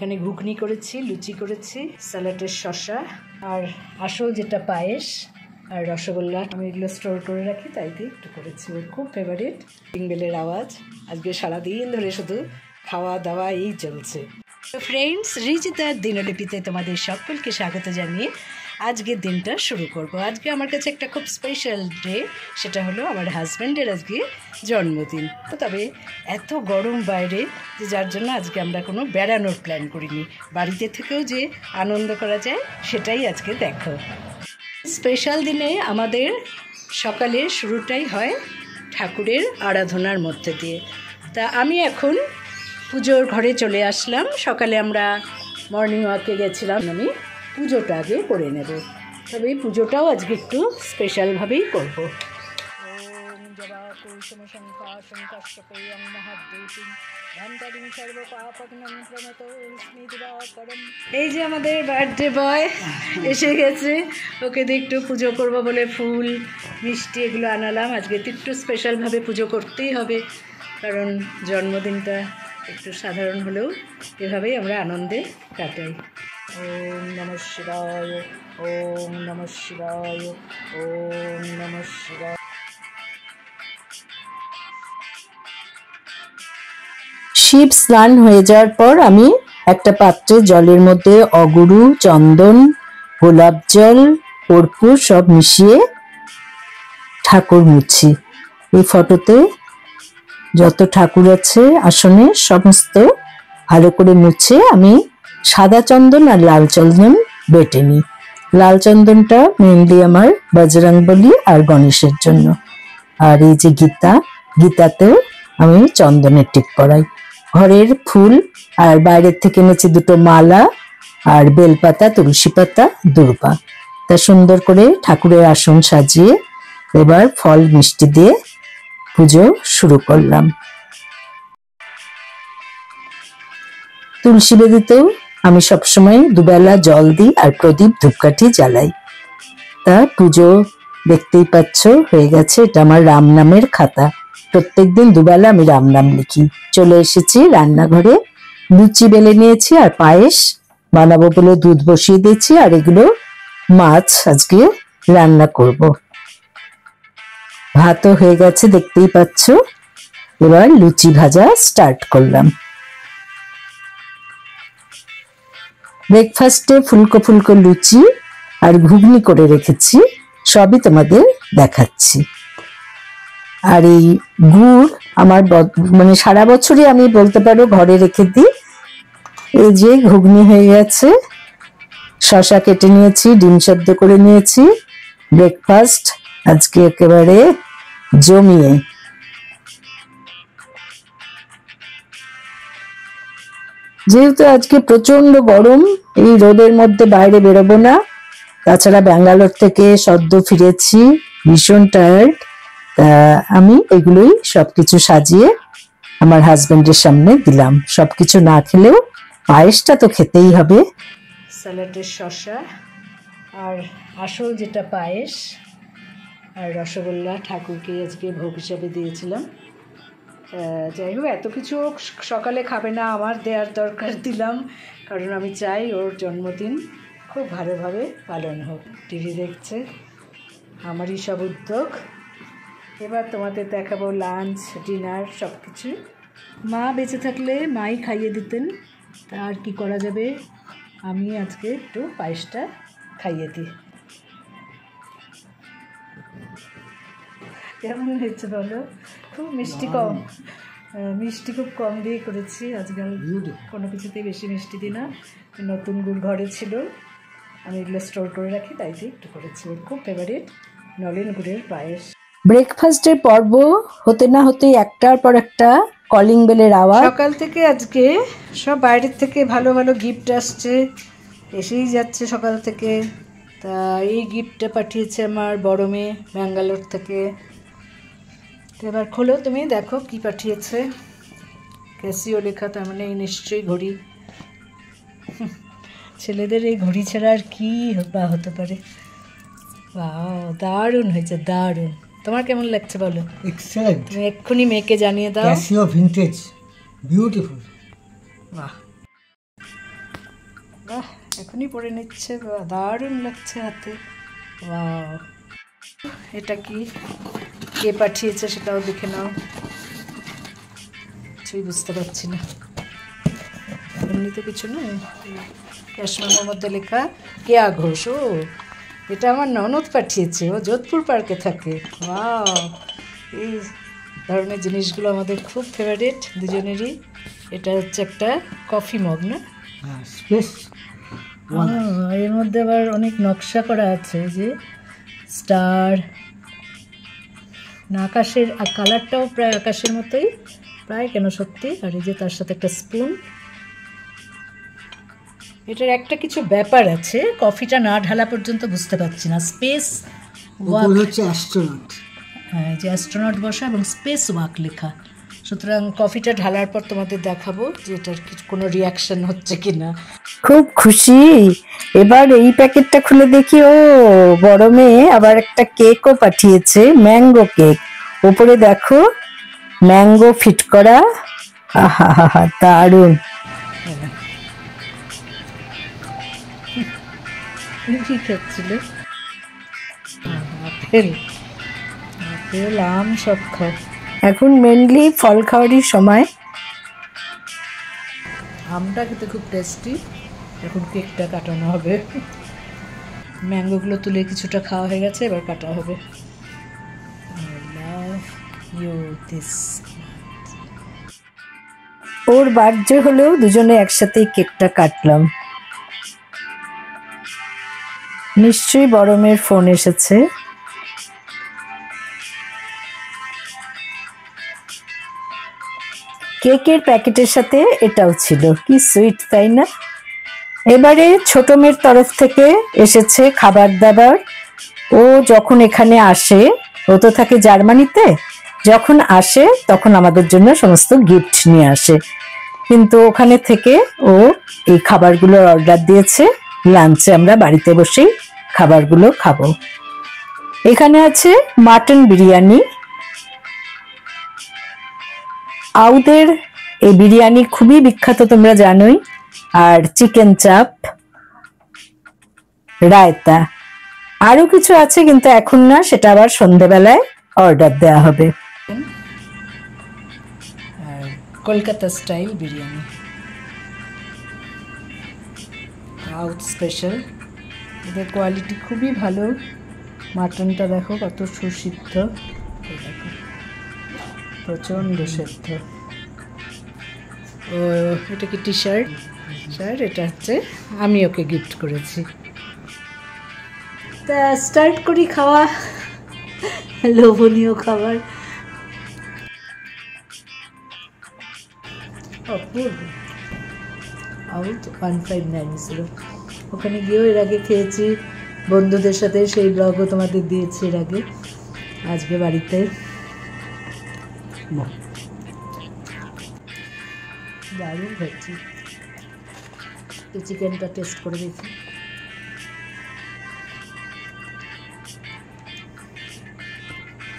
এখানে ঘুগনি করেছি, লুচি করেছি, স্যালাডের শসা, আর আসল যেটা পায়েস আর রসগোল্লা। আমি এগুলো স্টোর করে রাখি, তাই দিয়ে একটু করেছি। ওর খুব ফেভারিট। বেলের আওয়াজ। আজকে সারাদিন ধরে শুধু খাওয়া দাওয়া এই চলছে। তো ফ্রেন্ডস, রিজিতার দিনলিপিতে তোমাদের সকলকে স্বাগত জানিয়ে আজকের দিনটা শুরু করব। আজকে আমার কাছে একটা খুব স্পেশাল ডে, সেটা হলো আমার হাজব্যান্ডের আজকে জন্মদিন। তো তবে এত গরম বাইরে, যে যার জন্য আজকে আমরা কোনো বেড়ানোর প্ল্যান করিনি। বাড়িতে থেকেও যে আনন্দ করা যায় সেটাই আজকে দেখো। স্পেশাল দিনে আমাদের সকালের শুরুটাই হয় ঠাকুরের আরাধনার মধ্যে দিয়ে। তা আমি এখন পুজোর ঘরে চলে আসলাম। সকালে আমরা মর্নিং ওয়াকে গেছিলাম, আমি পুজোটা আগে করে নেব। তবে এই পুজোটাও আজকে একটু স্পেশালভাবেই করব। এই যে আমাদের বার্থডে বয় এসে গেছে, ওকে দিয়ে একটু পুজো করবো বলে ফুল মিষ্টি এগুলো আনালাম। আজকে তো একটু স্পেশালভাবে পুজো করতেই হবে, কারণ জন্মদিনটা একটু সাধারণ হলেও এভাবেই আমরা আনন্দে কাটাই। ওম নমঃ শিবায়, ওম নমঃ শিবায়, ওম নমঃ শিবায়। শিব স্নান হয়ে যাওয়ার পর আমি একটা পাত্রে জলের মধ্যে অগুরু, চন্দন, গোলাপ জল, কর্পূর সব মিশিয়ে ঠাকুর মুছি। এই ফটোতে যত ঠাকুর আছে আসনে সমস্ত ভালো করে মুছে আমি সাদা চন্দন আর লাল চন্দন বেটে নিই। লাল চন্দনটা মেনলি আমার বজরংবলী আর গণেশের জন্য। আর এই যে গীতাতেও আমি চন্দনের টিপ করাই। ঘরের ফুল আর বাইরের থেকে এনেছি দুটো মালা আর বেলপাতা, তুলসী পাতা, দূর্বা। তা সুন্দর করে ঠাকুরের আসন সাজিয়ে এবার ফল মিষ্টি দিয়ে পুজো শুরু করলাম। তুলসী বেদিতেও আমি সবসময় দুবেলা জল দিই আর প্রদীপ ধূপকাঠি জ্বালাই। তা পুজো দেখতেই পাচ্ছ হয়ে গেছে। এটা আমার রাম নামের খাতা। প্রত্যেকদিন দুবেলা আমি রাম নাম লিখি। চলে এসেছি রান্নাঘরে। লুচি বেলে নিয়েছি আর পায়েস বানাবো বলে দুধ বসিয়ে দিয়েছি। আর এগুলো মাছ আজকে রান্না করব। ভাতও হয়ে গেছে দেখতেই পাচ্ছ। এবার লুচি ভাজা স্টার্ট করলাম। ব্রেকফাস্টে ফুলকো ফুলকো লুচি আর ঘুগনি করে রেখেছি, সবই তোমাদের দেখাচ্ছি। আর এই গুড় আমার মানে সারা বছরই আমি বলতে পারো ঘরে রেখে দিই। এই যে ঘুগনি হয়ে গেছে, শসা কেটে নিয়েছি, ডিম সেদ্ধ করে নিয়েছি। ব্রেকফাস্ট আজকে একেবারে জমিয়ে। যেহেতু আজকে প্রচন্ড গরম, এই রোদের মধ্যে বাইরে বেরোবো না। তাছাড়া ব্যাঙ্গালোর থেকে সদ্য ফিরেছি, ভীষণ টায়ার্ড। আমি এগুলোই সবকিছু সাজিয়ে আমার হাজবেন্ডের সামনে দিলাম। সবকিছু না খেলেও পায়েসটা তো খেতেই হবে। স্যালাডের শসা আর আসল যেটা পায়েস আর রসগোল্লা ঠাকুরকে আজকে ভোগ হিসাবে দিয়েছিলাম। যাই হোক, এত কিছু সকালে খাবে না, আমার দেওয়ার দরকার দিলাম, কারণ আমি চাই ওর জন্মদিন খুব ভালোভাবে পালন হোক। টিভি দেখছে, আমারই সব উদ্যোগ। এবার তোমাদের দেখাবো লাঞ্চ, ডিনার সব কিছু। মা বেঁচে থাকলে মাই খাইয়ে দিতেন, তা আর কি করা যাবে, আমি আজকে একটু পায়েসটা খাইয়ে দিই। কেমন হয়েছে বলো? খুব মিষ্টি কম, মিষ্টি খুব কম দিয়ে করেছি। আজকাল কোনো কিছুতেই বেশি মিষ্টি দিই না। নতুন গুড় ঘরে ছিল, আমি এগুলো স্টোর করে রাখি, তাই দিয়ে একটু করেছি। ওর খুব ফেভারিট নলেন গুড়ের পায়েস। ব্রেকফাস্টের পর্ব হতে না হতেই একটার পর একটা কলিং বেলের আওয়াজ। সকাল থেকে আজকে সব বাইরের থেকে ভালো ভালো গিফট আসছে, এসেই যাচ্ছে সকাল থেকে। তা এই গিফটটা পাঠিয়েছে আমার বড় মেয়ে ব্যাঙ্গালোর থেকে। এবার খোলো, তুমি দেখো কি পাঠিয়েছে। ক্যাসিও লেখা, তার মানে এই নিশ্চয়ই ঘড়ি। ছেলেদের এই ঘড়ি ছাড়া আর কি বা হতে পারে। বাহ, দারুণ হয়েছে, দারুণ। তোমার কেমন লাগছে বলো? এক্সেলেন্ট। তুমি এক্ষুনি মেয়েকে জানিয়ে দাও। Casio vintage, beautiful. বাহ, এখনই পরে নিচ্ছে, দারুণ লাগছে হাতে। ওয়াও, এটা কি, কে পাঠিয়েছে সেটাও দেখে নাও। কিছুই বুঝতে পারছি না, এমনিতে কিছু নয়। ক্যাশ মেমোর মধ্যে লেখা কেয়া ঘোষ। ও, এটা আমার ননদ পাঠিয়েছে, ও যোধপুর পার্কে থাকে। ওয়াও, এই ধরনের জিনিসগুলো আমাদের খুব ফেভারিট দুজনেরই। এটা হচ্ছে একটা কফি মগ না? স্পেস। এর মধ্যে আবার অনেক নকশা করা আছে, যে স্টার না, আকাশের, কালারটাও প্রায় আকাশের মতোই, প্রায় কেন সত্যি। আর এই যে তার সাথে একটা স্পুন। এটার একটা কিছু ব্যাপার আছে, কফিটা না ঢালা পর্যন্ত বুঝতে পারছি না। স্পেস ওয়াক হচ্ছে অ্যাস্ট্রোনট। হ্যাঁ, যে অ্যাস্ট্রোনট বসা এবং স্পেস ওয়াক লেখা। সুতরাং কফিটা ঢালার পর তোমাদের দেখাবো যে এটার কোনো রিয়াকশন হচ্ছে কিনা। খুব খুশি। এবার এই প্যাকেটটা খুলে দেখি, ও বড় মেয়ে আবার একটা কেকও পাঠিয়েছে, ম্যাঙ্গো কেক। উপরে দেখো ম্যাঙ্গো ফিট করা। আহা হা হা, দারুণ। কি খাচ্ছিল? আপেল, আপেল, আম সব খায়। এখন মেনলি ফল খাওয়ারই সময়। আমটা খেতে খুব টেস্টি। এখন কেকটা কাটানো হবে। ম্যাঙ্গোগুলো তুলে কিছুটা খাওয়া হয়ে গেছে, এবার কাটা হবে। ওর বার্থডে হলেও দুজনে একসাথেই কেকটা কাটলাম। নিশ্চয়ই বড় মেয়ের ফোন এসেছে। কেকের প্যাকেটের সাথে এটাও ছিল, কি সুইট তাই না? এবারে ছোট মেয়ের তরফ থেকে এসেছে খাবার দাবার। ও যখন এখানে আসে, ও তো থাকে জার্মানিতে, যখন আসে তখন আমাদের জন্য সমস্ত গিফট নিয়ে আসে। কিন্তু ওখানে থেকে ও এই খাবারগুলোর অর্ডার দিয়েছে, লাঞ্চে আমরা বাড়িতে বসেই খাবারগুলো খাবো। এখানে আছে মাটন বিরিয়ানি। আউদের এই বিরিয়ানি খুবই বিখ্যাত, তোমরা জানোই। আর চিকেন চাপ, রায়তা, আরো কিছু আছে কিন্তু এখন না, সেটা আবার সন্ধ্যেবেলায় অর্ডার দেওয়া হবে। আর Kolkata style biryani, south special. এদের কোয়ালিটি খুবই ভালো। মাটনটা দেখো কত সুসিদ্ধ, দেখো প্রচণ্ড সেদ্ধ। ও, এটা কি টি শার্ট? শার্ট, এটা হচ্ছে আমি ওকে গিফট করেছি। তা স্টার্ট করি খাওয়া, লোভনীয় খাবার। অপূর্ব। আউট 159 ছিল। ওখানে গিয়েও এর আগে খেয়েছি বন্ধুদের সাথে, সেই ব্লগও তোমাদের দিয়েছি এর আগে। আজকে বাড়িতে দারুণ খাচ্ছি। তো চিকেনটা টেস্ট করে দেখি।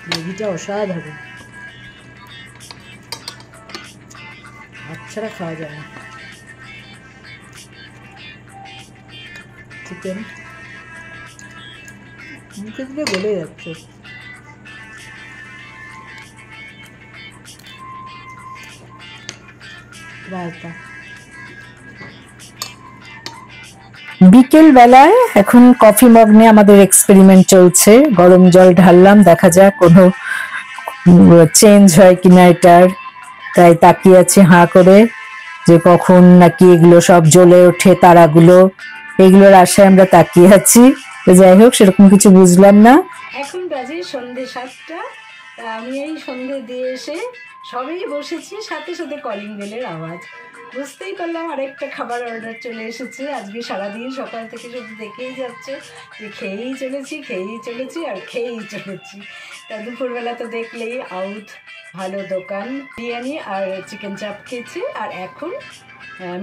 গ্রেভিটা অসাধারণ, হাত ছাড়া খাওয়া যায় না। চিকেন মুখে দিলে গলে যাচ্ছে। রায়তা, বিকেল বেলায় এখন কফি মগ নিয়ে আমাদের এক্সপেরিমেন্ট চলছে। গরম জল ঢাললাম, দেখা যাক কোনো চেঞ্জ হয় কিনা এটার। তাই তাকিয়ে আছি হাঁ করে, যে কখন নাকি এগুলো সব জ্বলে ওঠে, তারাগুলো, এগুলোর আশায় আমরা তাকিয়ে আছি। যাই হোক, সেরকম কিছু বুঝলাম না। এখন বাজে সন্ধ্যে 7টা। আমি এই সন্ধ্যে দিয়ে এসে সবেই বসেছি, সাথে সাথে কলিং বেলের আওয়াজ। বুঝতেই পারলাম আরেকটা খাবার অর্ডার চলে এসেছে। আজকে সারাদিন সকাল থেকে শুধু দেখেই যাচ্ছে যে খেয়েই চলেছি আর খেয়েই চলেছি। তা দুপুরবেলা তো দেখলেই আউট ভালো দোকান, বিরিয়ানি আর চিকেন চাপ খেয়েছি। আর এখন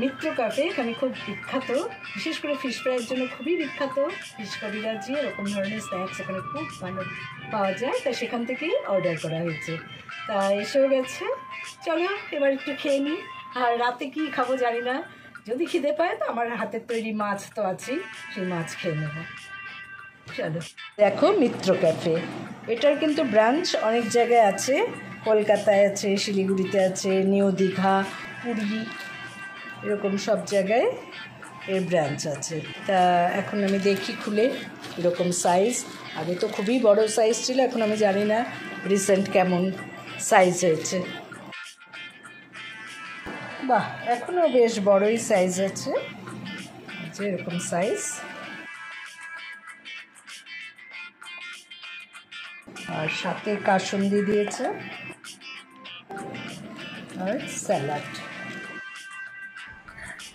মিত্র কাফে, এখানে খুব বিখ্যাত, বিশেষ করে ফিশ ফ্রাইয়ের জন্য খুবই বিখ্যাত। ফিশ কবিরাজি, এরকম ধরনের স্ন্যাক্স এখানে খুব ভালো পাওয়া যায়, তাই সেখান থেকেই অর্ডার করা হয়েছে। তা এসেও গেছে, চলো এবার একটু খেয়ে নিই। আর রাতে কি খাবো জানি না, যদি খিদে পায় তো আমার হাতের তৈরি মাছ তো আছেই, সেই মাছ খেয়ে নেব। চলো দেখো মিত্র ক্যাফে, এটার কিন্তু ব্রাঞ্চ অনেক জায়গায় আছে, কলকাতায় আছে, শিলিগুড়িতে আছে, নিউ দীঘা, পুরী, এরকম সব জায়গায় এর ব্রাঞ্চ আছে। তা এখন আমি দেখি খুলে এরকম সাইজ, আগে তো খুবই বড় সাইজ ছিল, এখন আমি জানি না রিসেন্ট কেমন সাইজ হয়েছে। বাহ, এখনও বেশ বড়ই সাইজ আছে, যে এরকম সাইজ। আর সাথে কাসুন্দি দিয়েছে আর স্যালাড।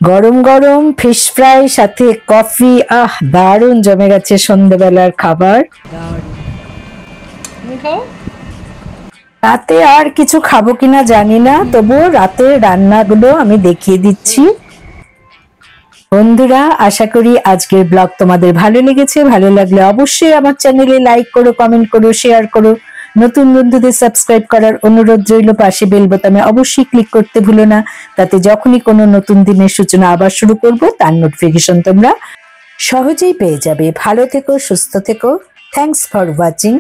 গরম গরম ফিশ ফ্রাই সাথে কফি, আহ দারুণ জমে গেছে সন্ধ্যেবেলার খাবার। তুমি খাও? রাতে আর কিছু খাবো কিনা জানি না, তবুও রাতের রান্নাগুলো আমি দেখিয়ে দিচ্ছি। বন্ধুরা, আশা করি আজকের ব্লগ তোমাদের ভালো লেগেছে। ভালো লাগলে অবশ্যই আমার চ্যানেলে লাইক করো, কমেন্ট করো, শেয়ার করো। নতুন বন্ধুদের সাবস্ক্রাইব করার অনুরোধ রইল। পাশে বেল বোতামে অবশ্যই ক্লিক করতে ভুলো না, তাতে যখনই কোনো নতুন দিনের সূচনা আবার শুরু করব তার নোটিফিকেশন তোমরা সহজেই পেয়ে যাবে। ভালো থেকো, সুস্থ থেকো। Thanks for watching.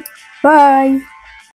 বাই।